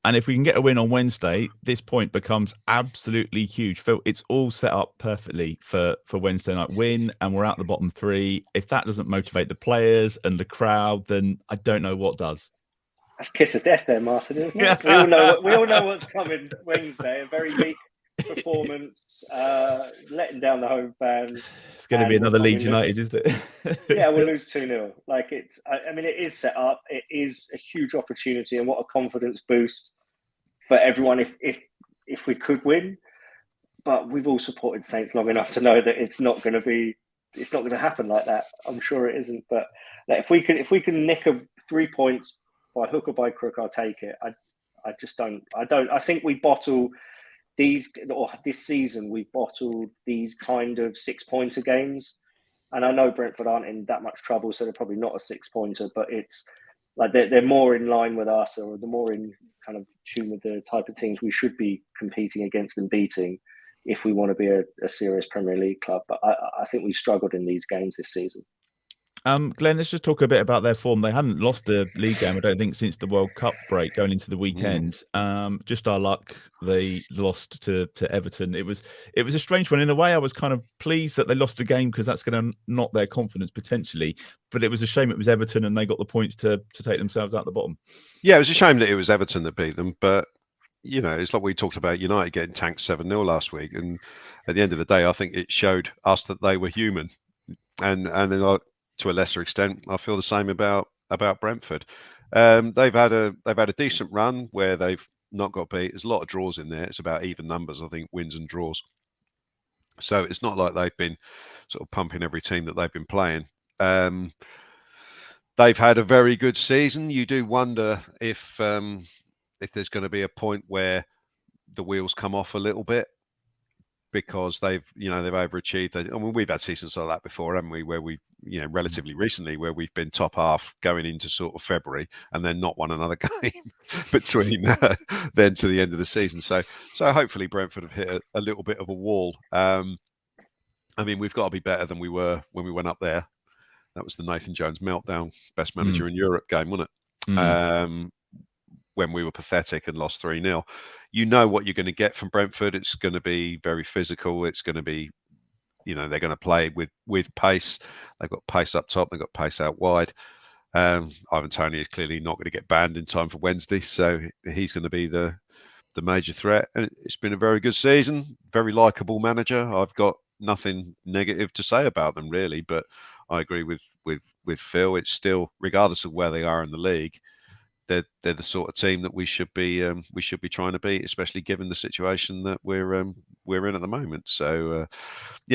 And if we can get a win on Wednesday, this point becomes absolutely huge. Phil, it's all set up perfectly for Wednesday night win, and we're out the bottom three. If that doesn't motivate the players and the crowd, then I don't know what does. That's kiss of death there, Martin, isn't it? We all know what's coming Wednesday. A very weak performance, letting down the home fans. It's going to be another Leeds United, isn't it? Yeah, we'll lose 2-0. Like it is set up. It is a huge opportunity, and what a confidence boost for everyone if we could win. But we've all supported Saints long enough to know that it's not going to happen like that. I'm sure it isn't. But if we can nick 3 points by hook or by crook, I'll take it. I think we bottle these, or this season we bottled these kind of 6-pointer games. And I know Brentford aren't in that much trouble, so they're probably not a 6-pointer, but it's like they're more in line with us, or they're more in kind of tune with the type of teams we should be competing against and beating if we want to be a serious Premier League club. But I think we struggled in these games this season. Glenn, let's just talk a bit about their form. They hadn't lost the league game, I don't think, since the World Cup break going into the weekend. Just our luck, they lost to Everton. It was a strange one. In a way, I was kind of pleased that they lost a game because that's going to knock their confidence potentially. But it was a shame it was Everton and they got the points to take themselves out the bottom. Yeah, it was a shame that it was Everton that beat them. But, you know, it's like we talked about United getting tanked 7-0 last week. And at the end of the day, I think it showed us that they were human. And to a lesser extent, I feel the same about Brentford. They've had a decent run where they've not got beat. There's a lot of draws in there. It's about even numbers, I think, wins and draws. So it's not like they've been sort of pumping every team that they've been playing. They've had a very good season. You do wonder if there's going to be a point where the wheels come off a little bit, because they've overachieved. I mean, we've had seasons like that before, haven't we? Where we, relatively recently, where we've been top half going into sort of February and then not won another game between then to the end of the season. So hopefully Brentford have hit a little bit of a wall. I mean, we've got to be better than we were when we went up there. That was the Nathan Jones meltdown, best manager in Europe game, wasn't it? When we were pathetic and lost 3-0. You know what you're going to get from Brentford. It's going to be very physical. It's going to be, they're going to play with pace. They've got pace up top. They've got pace out wide. Ivan Toney is clearly not going to get banned in time for Wednesday, so he's going to be the major threat. And it's been a very good season. Very likeable manager. I've got nothing negative to say about them, really, but I agree with Phil. It's still, regardless of where they are in the league, they're the sort of team that we should be trying to beat, especially given the situation that we're in at the moment. So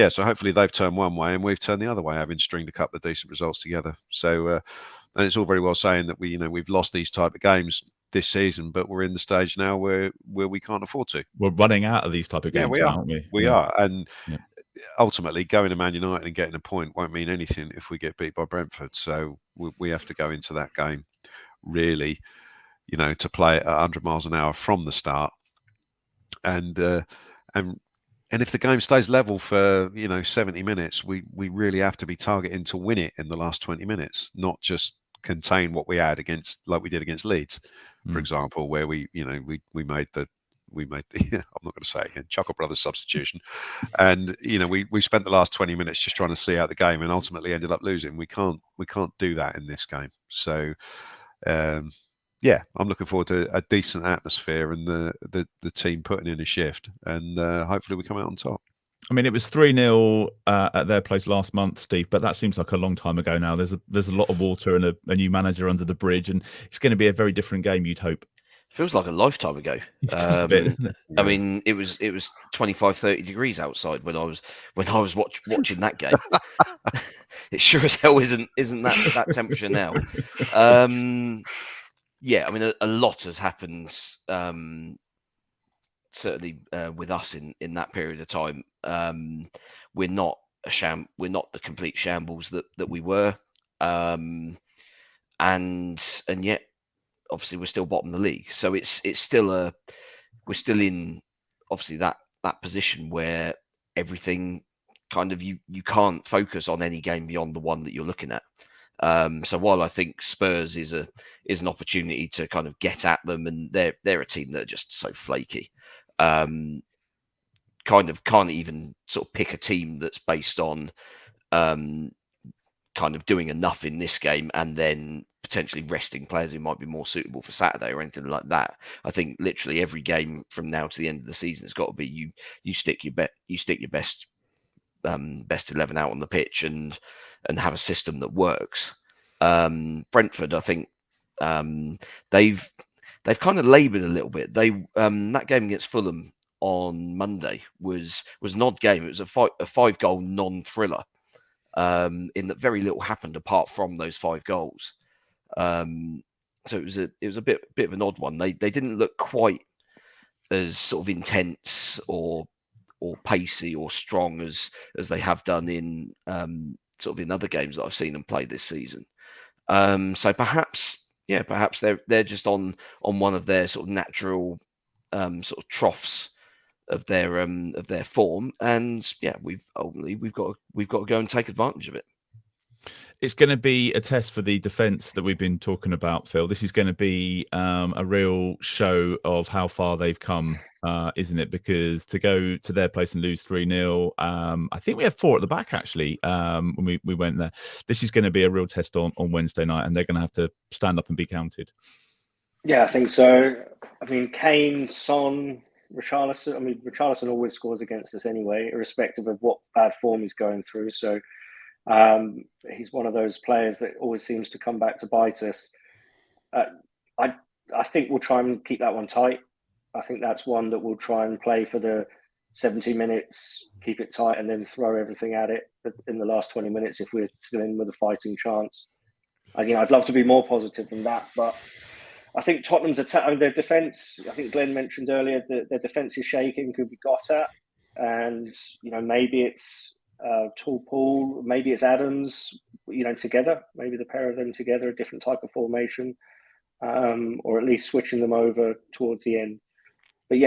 so hopefully they've turned one way and we've turned the other way, having stringed a couple of decent results together. So and it's all very well saying that we've lost these type of games this season, but we're in the stage now where we can't afford to. We're running out of these type of games, now, aren't we? We are, and ultimately going to Man United and getting a point won't mean anything if we get beat by Brentford. So we have to go into that game really, to play at 100 miles an hour from the start, and if the game stays level for 70 minutes, we really have to be targeting to win it in the last 20 minutes, not just contain what we had like we did against Leeds, for example, where we made the I'm not going to say it again, Chuckle Brothers substitution, and we spent the last 20 minutes just trying to see out the game and ultimately ended up losing. We can't do that in this game. So I'm looking forward to a decent atmosphere and the team putting in a shift, and hopefully we come out on top. I mean, it was 3-0 at their place last month, Steve, but that seems like a long time ago now. There's a lot of water and a new manager under the bridge, and it's going to be a very different game, you'd hope. Feels like a lifetime ago. I mean, it was 25, 30 degrees outside when I was watching that game. It sure as hell isn't that temperature now. I mean, a lot has happened. Certainly with us in that period of time. We're not the complete shambles that we were, and yet obviously we're still bottom of the league. So we're still in obviously that position where everything kind of you can't focus on any game beyond the one that you're looking at. So while I think Spurs is an opportunity to kind of get at them, and they're a team that are just so flaky, kind of can't even sort of pick a team that's based on kind of doing enough in this game and then potentially resting players who might be more suitable for Saturday or anything like that. I think literally every game from now to the end of the season has got to be you stick your best 11 out on the pitch and have a system that works. Brentford, I think they've kind of laboured a little bit. They that game against Fulham on Monday was an odd game. It was a 5-goal non-thriller. In that very little happened apart from those 5 goals. So it was a bit of an odd one. They didn't look quite as sort of intense or pacey or strong as they have done in sort of in other games that I've seen them play this season. So perhaps they're just on one of their sort of natural sort of troughs of their form, and we've got to go and take advantage of it. It's going to be a test for the defence that we've been talking about, Phil. This is going to be a real show of how far they've come, isn't it? Because to go to their place and lose 3-0, I think we had 4 at the back actually when we went there. This is going to be a real test on Wednesday night, and they're going to have to stand up and be counted. Yeah, I think so. I mean, Kane, Son, Richarlison. I mean, Richarlison always scores against us anyway, irrespective of what bad form he's going through. So he's one of those players that always seems to come back to bite us. I think we'll try and keep that one tight. I think that's one that we'll try and play for the 70 minutes, keep it tight, and then throw everything at it in the last 20 minutes if we're still in with a fighting chance. I'd love to be more positive than that, but I think Tottenham's attack, their defence, I think Glenn mentioned earlier that their defence is shaking, could be got at. And, maybe it's Tall Paul, maybe it's Adams, together. Maybe the pair of them together, a different type of formation, or at least switching them over towards the end. But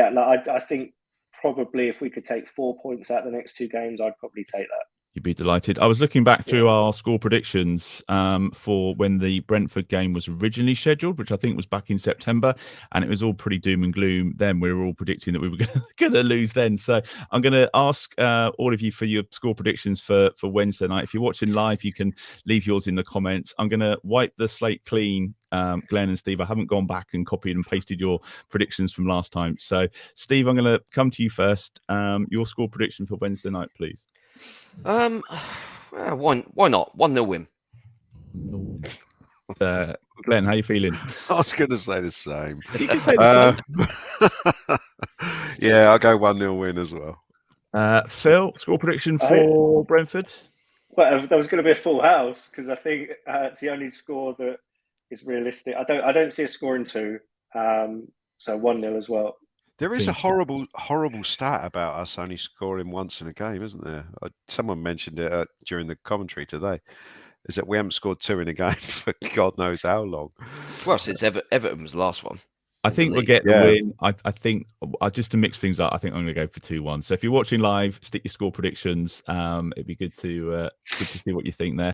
I think probably if we could take 4 points out the next 2 games, I'd probably take that. You'd be delighted. I was looking back through our score predictions for when the Brentford game was originally scheduled, which I think was back in September, and it was all pretty doom and gloom then. We were all predicting that we were going to lose then. So I'm going to ask all of you for your score predictions for Wednesday night. If you're watching live, you can leave yours in the comments. I'm going to wipe the slate clean, Glenn and Steve. I haven't gone back and copied and pasted your predictions from last time. So, Steve, I'm going to come to you first. Your score prediction for Wednesday night, please. Why not? 1-0 win. Glenn, how you feeling? I was going to say the same. You can say the same. Yeah, I'll go 1-0 win as well. Phil, score prediction for Brentford? Well, there was going to be a full house because I think it's the only score that is realistic. I don't see a score in 2, so 1-0 as well. There is a horrible stat about us only scoring once in a game, isn't there? Someone mentioned it during the commentary today. Is that we haven't scored 2 in a game for God knows how long. Well, since Everton's last one. I think we'll get the win. I think just to mix things up, I think I'm going to go for 2-1. So if you're watching live, stick your score predictions. It'd be good to see what you think there.